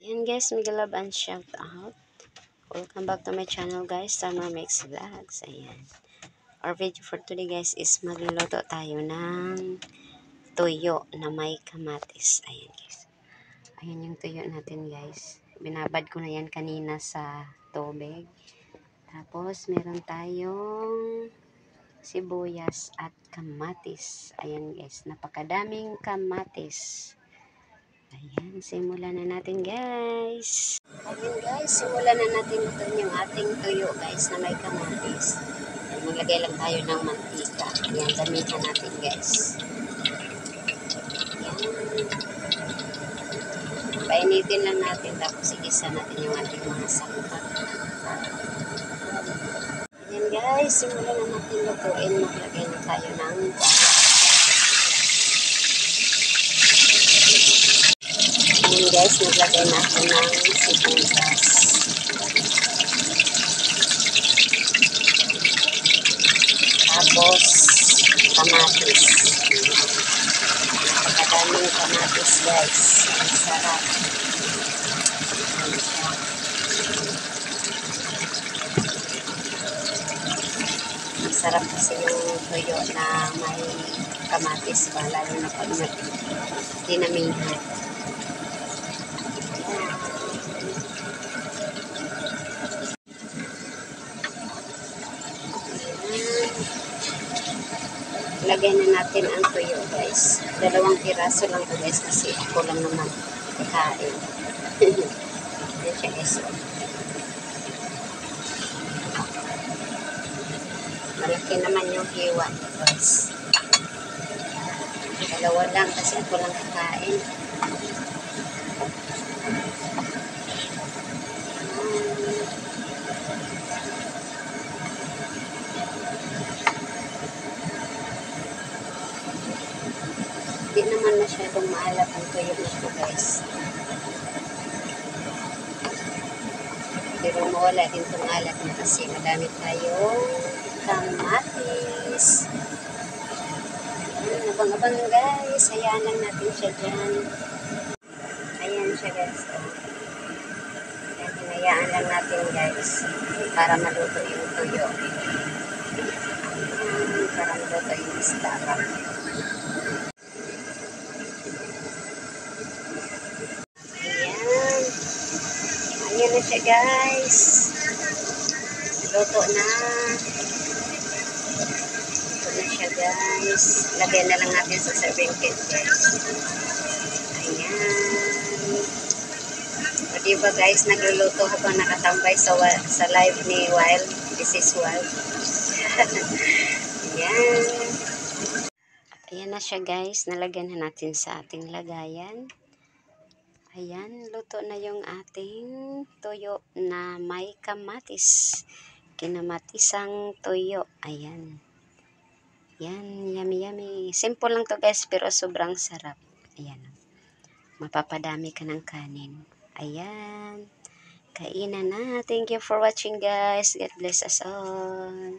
Yan guys, Miguel Love and shout out. Welcome back to my channel guys, Summer Mix Vlogs. Ayan. Our video for today guys is magluluto tayo ng tuyo na may kamatis. Ayan guys. Ayan yung tuyo natin guys. Binabad ko na yan kanina sa tubig. Tapos meron tayong sibuyas at kamatis. Ayan guys, napakadaming kamatis. Ayan, simulan na natin guys. Ayan guys, simulan na natin ito yung ating tuyo guys na may kamatis. Ayan, maglagay lang tayo ng mantika. Ayan, gamitan natin guys. Ayan. Painitin lang natin tapos igisa natin yung ating mga sangkap. Ayan guys, simulan na natin lutuin. Maglagay na tayo ng ayan guys, naglagay natin ng sibuyas. Tapos, kamatis. Napakadaming kamatis guys. Ang sarap. Ayan siya. Ang sarap kasi yung tuyo na may kamatis pa. Lalo na pag dinamihan. Lagyan na natin ang tuyo guys. 2 piraso lang to guys kasi ako lang naman kain. Yan siya guys. Malaki naman yung hiwa guys. 2 lang kasi ako lang kakain. Hindi naman masyadong maalat ang tuyo nito guys. Pero mawala din itong alat na kasi madami tayong kamatis. Ayan, abang-abang guys. Hayaan lang natin siya dyan. Ayan siya guys. Ayan, hinayaan lang natin guys para maluto yung tuyo. Ayan, para maluto yung isda. Ayan na siya guys. Luto na. Luto na siya guys. Lagyan na lang natin sa serving kit guys. Ayan. O diba guys, nagluluto habang nakatambay sa live ni Wild. This is Wild. Ayan. Ayan na siya guys. Nalagyan na natin sa ating lagayan. Ayan, luto na yung ating tuyo na may kamatis. Kinamatisang tuyo. Ayan. Yan, yummy yummy. Simple lang to guys, pero sobrang sarap. Ayan. Mapapadami ka ng kanin. Ayan. Kainan na. Thank you for watching guys. God bless us all.